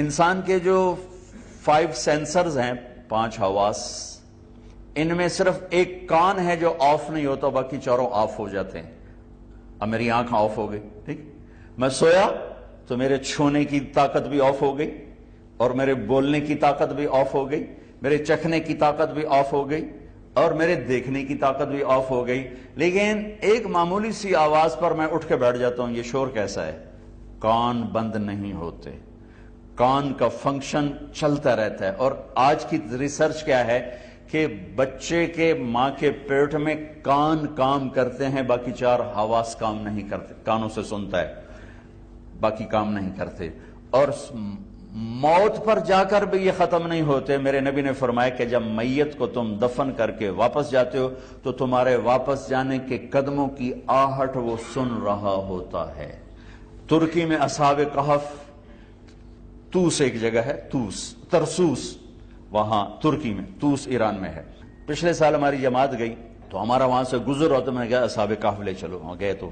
انسان کے جو 5 سینسرز ہیں، 5 حواس، ان میں صرف ایک کان ہے جو آف نہیں ہوتا، باقی چاروں آف ہو جاتے ہیں۔ اب میری آنکھ آف ہو گئی، ٹھیک، میں سویا تو میرے چھونے کی طاقت بھی آف ہو گئی، اور میرے بولنے کی طاقت بھی آف ہو گئی، میرے چکھنے کی طاقت بھی آف ہو گئی، اور میرے دیکھنے کی طاقت بھی آف ہو گئی۔ لیکن ایک معمولی سی آواز پر میں اٹھ کے بیٹھ جاتا ہوں، یہ شور کیسا ہے؟ کان بند نہیں ہوتے، کان کا فنکشن چلتا رہتا ہے۔ اور آج کی ریسرچ کیا ہے کہ بچے کے ماں کے پیٹ میں کان کام کرتے ہیں، باقی 4 حواس کام نہیں کرتے، کانوں سے سنتا ہے، باقی کام نہیں کرتے۔ اور موت پر جا کر بھی یہ ختم نہیں ہوتے۔ میرے نبی نے فرمایا کہ جب میت کو تم دفن کر کے واپس جاتے ہو تو تمہارے واپس جانے کے قدموں کی آہٹ وہ سن رہا ہوتا ہے۔ ترکی میں اصحاب کہف، توس ایک جگہ ہے، ترسوس، وہاں ترکی میں، توس ایران میں ہے۔ پچھلے سال ہماری جماعت گئی تو ہمارا وہاں سے گزر ہوتا، میں نے کہا اصحاب کہف لے چلو، وہاں گئے تو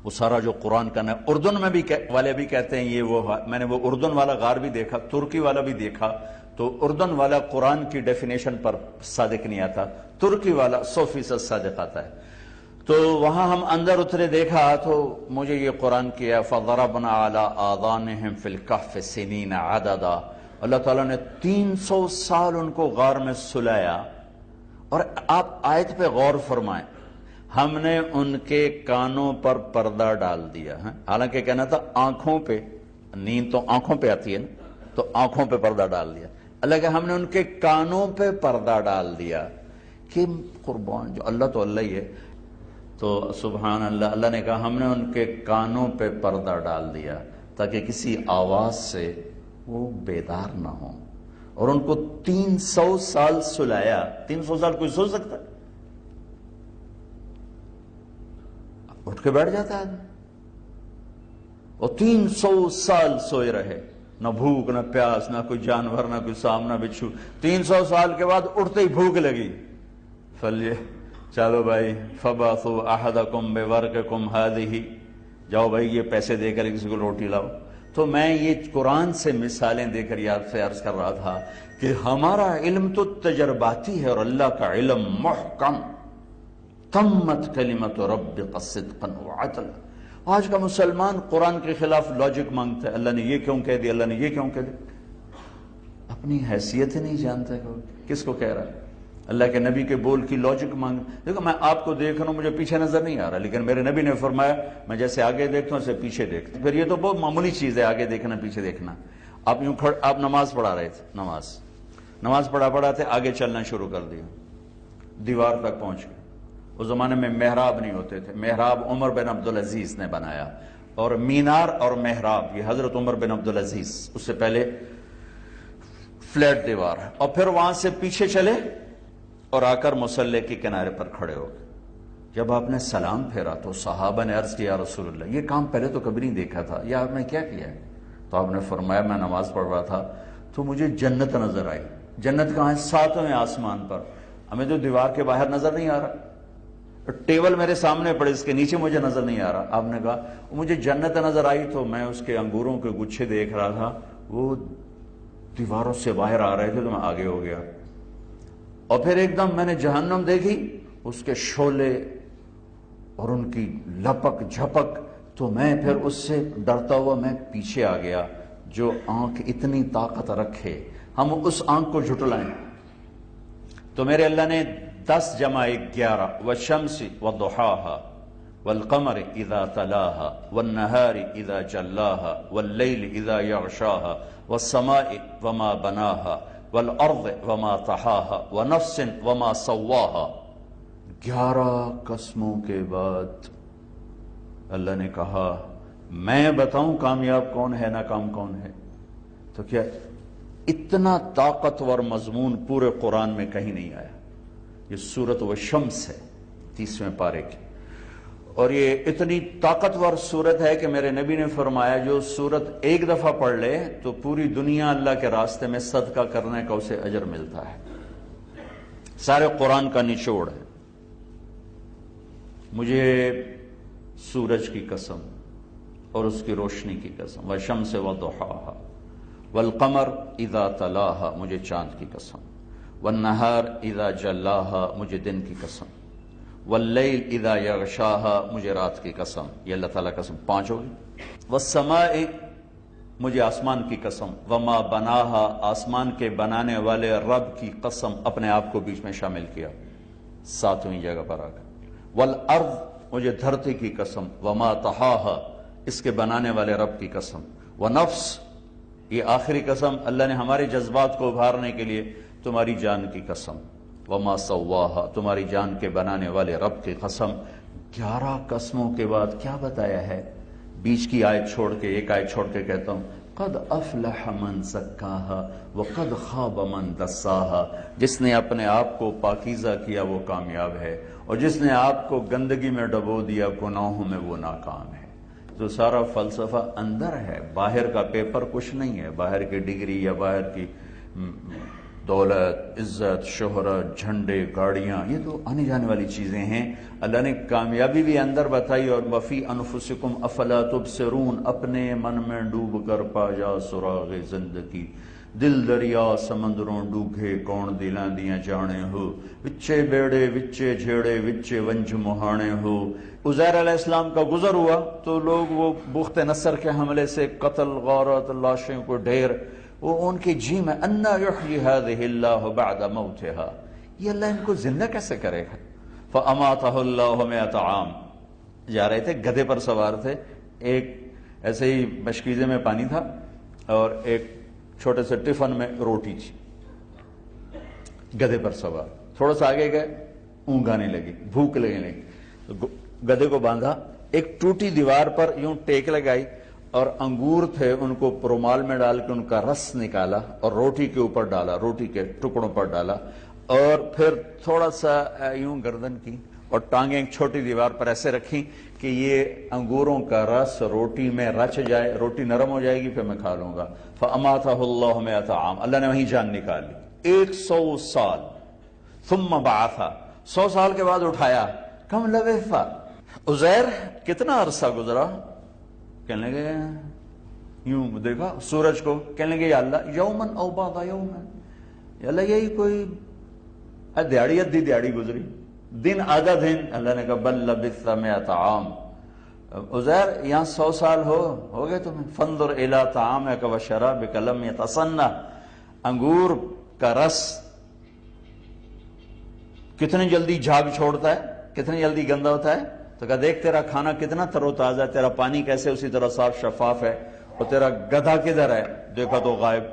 وہ سارا جو قرآن کا اردن میں بھی والے بھی کہتے ہیں یہ وہ، میں نے وہ اردن والا غار بھی دیکھا، ترکی والا بھی دیکھا، تو اردن والا قرآن کی ڈیفینیشن پر صادق نہیں آتا، ترکی والا 100% صادق آتا ہے۔ تو وہاں ہم اندر اترے، دیکھا تو مجھے یہ قرآن کیا فَضَرَبْنَا عَلَىٰ آذَانِهِمْ فِي الْكَهْفِ سِنِينَ عَدَدًا، اللہ تعالیٰ نے 300 سال ان کو غار میں سلایا۔ اور آپ آیت پہ غور فرمائیں، ہم نے ان کے کانوں پر پردہ ڈال دیا، حالانکہ کہنا تھا آنکھوں پہ، نیند تو آنکھوں پہ آتی ہے نا، تو آنکھوں پہ پردہ ڈال دیا، اللہ کہ ہم نے ان کے کانوں پہ پردہ ڈال دیا۔ کہ قربان جو اللہ تو اللہ ہی ہے، تو سبحان اللہ، اللہ نے کہا ہم نے ان کے کانوں پہ پردہ ڈال دیا تاکہ کسی آواز سے وہ بیدار نہ ہوں، اور ان کو 300 سال سلایا۔ 300 سال کوئی سو سکتا ہے؟ اٹھ کے بیٹھ جاتا ہے آدمی، اور 300 سال سوئے رہے، نہ بھوک نہ پیاس، نہ کوئی جانور، نہ کوئی سام، نہ بچھو۔ 300 سال کے بعد اٹھتے ہی بھوک لگی، چلو بھائی فَبَعْثُوا أَحَدَكُمْ بِوَرْقِكُمْ هَٰذِهِ، جاؤ بھائی یہ پیسے دے کر کسی کو روٹی لاؤ۔ تو میں یہ قرآن سے مثالیں دے کر یاد سے عرض کر رہا تھا کہ ہمارا علم تو تجرباتی ہے، اور اللہ کا علم محکم، تمت کلمت ربک صدقا وعدلا۔ آج کا مسلمان قرآن کے خلاف لاجک مانگتا ہے، اللہ نے یہ کیوں کہہ دیا، اللہ نے یہ کیوں کہہ دیا، اپنی حیثیت ہی نہیں جانتا کہ کس کو کہہ رہا ہے۔ اللہ کے نبی کے بول کی لاجک مانگ، دیکھو میں آپ کو دیکھ رہا ہوں، مجھے پیچھے نظر نہیں آ رہا، لیکن میرے نبی نے فرمایا میں جیسے آگے دیکھتا ہوں ایسے پیچھے دیکھتا ہوں۔ پھر یہ تو بہت معمولی چیز ہے آگے دیکھنا پیچھے دیکھنا۔ آپ یوں آپ نماز پڑھا رہے تھے، نماز پڑھا تھے، آگے چلنا شروع کر دیا، دیوار تک پہنچ گئے۔ اس زمانے میں محراب نہیں ہوتے تھے، محراب عمر بن عبدالعزیز نے بنایا، اور مینار اور محراب یہ حضرت عمر بن عبدالعزیز، اس سے پہلے فلیٹ دیوار، اور پھر وہاں سے پیچھے چلے اور آ کر مصلی کے کنارے پر کھڑے ہو گئے۔ جب آپ نے سلام پھیرا تو صحابہ نے عرض کیا یا رسول اللہ، یہ کام پہلے تو کبھی نہیں دیکھا تھا، یہ آپ نے کیا کیا ہے؟ تو آپ نے فرمایا میں نماز پڑھ رہا تھا تو مجھے جنت نظر آئی۔ جنت کہاں ہے؟ 7ویں آسمان پر، ہمیں تو دیوار کے باہر نظر نہیں آ رہا، ٹیبل میرے سامنے پڑے، اس کے نیچے مجھے نظر نہیں آ رہا۔ آپ نے کہا مجھے جنت نظر آئی تو میں اس کے انگوروں کے گچھے دیکھ رہا تھا، وہ دیواروں سے باہر آ رہے تھے تو میں آگے ہو گیا، اور پھر ایک دم میں نے جہنم دیکھی، اس کے شعلے اور ان کی لپک جھپک، تو میں پھر اس سے ڈرتا ہوا میں پیچھے آ گیا۔ جو آنکھ اتنی طاقت رکھے ہم اس آنکھ کو جھٹلائیں؟ تو میرے اللہ نے 10 جمع 11 والشمس وضحاها والقمر اذا تلاها والنهار اذا جلاها والليل اذا يغشاها والسماء وما بناها والارض وما طحاها ونفس وما سواها۔ 11 قسموں کے بعد اللہ نے کہا میں بتاؤں کامیاب کون ہے ناکام کون ہے؟ تو کیا اتنا طاقتور مضمون پورے قرآن میں کہیں نہیں آیا۔ یہ سورۃ والشمس ہے 30ویں پارے کی، اور یہ اتنی طاقتور سورت ہے کہ میرے نبی نے فرمایا جو سورت ایک دفعہ پڑھ لے تو پوری دنیا اللہ کے راستے میں صدقہ کرنے کا اسے اجر ملتا ہے۔ سارے قرآن کا نچوڑ ہے۔ مجھے سورج کی قسم اور اس کی روشنی کی قسم، والشمس وضحاها، والقمر اذا تلاہا مجھے چاند کی قسم، والنہار اذا جلاہا مجھے دن کی قسم، واللیل اذا یغشاہا مجھے رات کی قسم، یہ اللہ تعالیٰ قسم 5 ہوگی۔ والسماء مجھے آسمان کی قسم، وما بناہا آسمان کے بنانے والے رب کی قسم، اپنے آپ کو بیچ میں شامل کیا 7ویں جگہ پر آ کر۔ والارض مجھے دھرتی کی قسم، وما طحاہا اس کے بنانے والے رب کی قسم، ونفس یہ آخری قسم اللہ نے ہمارے جذبات کو ابھارنے کے لیے تمہاری جان کی قسم، وما سواہا تمہاری جان کے بنانے والے رب کی قسم۔ 11 قسموں کے بعد کیا بتایا ہے؟ بیچ کی آیت چھوڑ کے، ایک آیت چھوڑ کے کہتا ہوں، قد افلح من زکاہا وقد خاب من دساہا، جس نے اپنے آپ کو پاکیزہ کیا وہ کامیاب ہے، اور جس نے آپ کو گندگی میں ڈبو دیا گناہوں میں وہ ناکام ہے۔ تو سارا فلسفہ اندر ہے، باہر کا پیپر کچھ نہیں ہے، باہر کی ڈگری یا باہر کی دولت، عزت، شہرت، جھنڈے، گاڑیاں، یہ تو آنے جانے والی چیزیں ہیں۔ اللہ نے کامیابی بھی اندر بتائی، اور وفی انفسکم افلا تبصرون، اپنے من میں ڈوب کر پا جا سراغ زندگی، دل دریا سمندروں ڈوگے کون دلاں دیاں جانے ہو، وچے بیڑے وچے جھیڑے وچے ونج مہانے ہو۔ عزیر علیہ السلام کا گزر ہوا تو لوگ وہ بخت نصر کے حملے سے قتل، غارت، لاشیں کو ڈھیر، وہ ان کی جی میں انا یحیی ہذہ اللہ بعد موتہا، یہ اللہ ان کو زندہ کیسے کرے گا؟ فاماتہ اللہ 100 عام۔ جا رہے تھے، گدھے پر سوار تھے، ایک ایسے ہی مشکیزے میں پانی تھا اور ایک چھوٹے سے ٹفن میں روٹی تھی، گدھے پر سوار تھوڑا سا آگے گئے، اونگ آنے لگی، بھوک لگنے لگی، تو گدھے کو باندھا، ایک ٹوٹی دیوار پر یوں ٹیک لگائی اور انگور تھے ان کو رومال میں ڈال کے ان کا رس نکالا اور روٹی کے اوپر ڈالا، روٹی کے ٹکڑوں پر ڈالا، اور پھر تھوڑا سا یوں گردن کی اور ٹانگیں ایک چھوٹی دیوار پر ایسے رکھی کہ یہ انگوروں کا رس روٹی میں رچ جائے، روٹی نرم ہو جائے گی، پھر میں کھا لوں گا۔ فاماتہ اللہ 100 عام، اللہ نے وہیں جان نکال لی، 100 سال۔ ثم بعثا، 100 سال کے بعد اٹھایا۔ کم لبث عزیر، کتنا عرصہ گزرا؟ کہنے لگے یوں دیکھا سورج کو، کہنے لگے یا اللہ یومن او بعض یومن، یا اللہ یہی کوئی دیہڑی ادھی دیہڑی گزری، دن آدھا دن۔ اللہ نے کہا بل لبثت 100 عام، عزیر یہاں 100 سال ہو گئے تمہیں۔ فانظر الی طعامک وشرابک لم یتصنع، انگور کا رس کتنی جلدی جھاگ چھوڑتا ہے، کتنی جلدی گندا ہوتا ہے۔ تو کہا دیکھ تیرا کھانا کتنا تر و تازہ ہے، تیرا پانی کیسے اسی طرح صاف شفاف ہے، اور تیرا گدھا کدھر ہے؟ دیکھا تو غائب،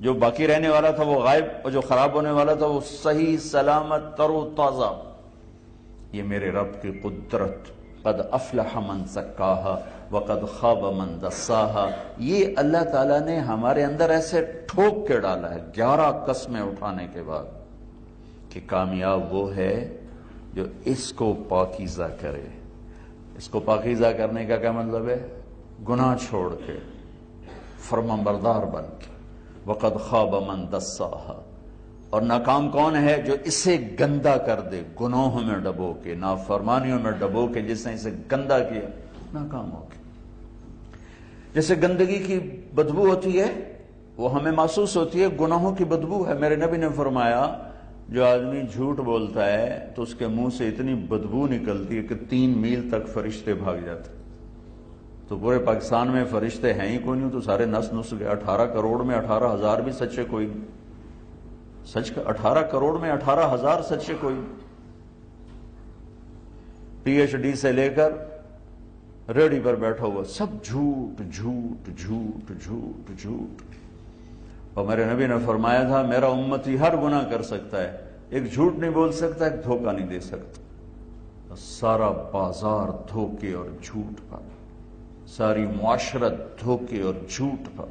جو باقی رہنے والا تھا وہ غائب، اور جو خراب ہونے والا تھا وہ صحیح سلامت تر و تازہ۔ یہ میرے رب کی قدرت، قد افلح من زکاہا وقد خاب من دساہا، یہ اللہ تعالیٰ نے ہمارے اندر ایسے ٹھوک کے ڈالا ہے 11 قسمیں اٹھانے کے بعد کہ کامیاب وہ ہے جو اس کو پاکیزہ کرے۔ اس کو پاکیزہ کرنے کا کیا مطلب ہے؟ گناہ چھوڑ کے، فرمانبردار بن کے۔ وقد خاب من دساہا، اور ناکام کون ہے؟ جو اسے گندا کر دے، گناہوں میں ڈبو کے، نافرمانیوں میں ڈبو کے، جس نے اسے گندا کیا ناکام ہو کے۔ جیسے گندگی کی بدبو ہوتی ہے وہ ہمیں محسوس ہوتی ہے، گناہوں کی بدبو ہے۔ میرے نبی نے فرمایا جو آدمی جھوٹ بولتا ہے تو اس کے منہ سے اتنی بدبو نکلتی ہے کہ 3 میل تک فرشتے بھاگ جاتے۔ تو پورے پاکستان میں فرشتے ہیں ہی کوئی نہیں، تو سارے نس گئے۔ 18 کروڑ میں 18,000 بھی سچے کوئی نہیں، سچ کا 18 کروڑ میں 18,000 سچے کوئی نہیں۔ پی ایچ ڈی سے لے کر ریڑھی پر بیٹھا ہوا سب جھوٹ جھوٹ جھوٹ جھوٹ جھوٹ۔ اور میرے نبی نے فرمایا تھا میرا امتی ہر گناہ کر سکتا ہے، ایک جھوٹ نہیں بول سکتا، ایک دھوکہ نہیں دے سکتا۔ سارا بازار دھوکے اور جھوٹ کا، ساری معاشرت دھوکے اور جھوٹ کا۔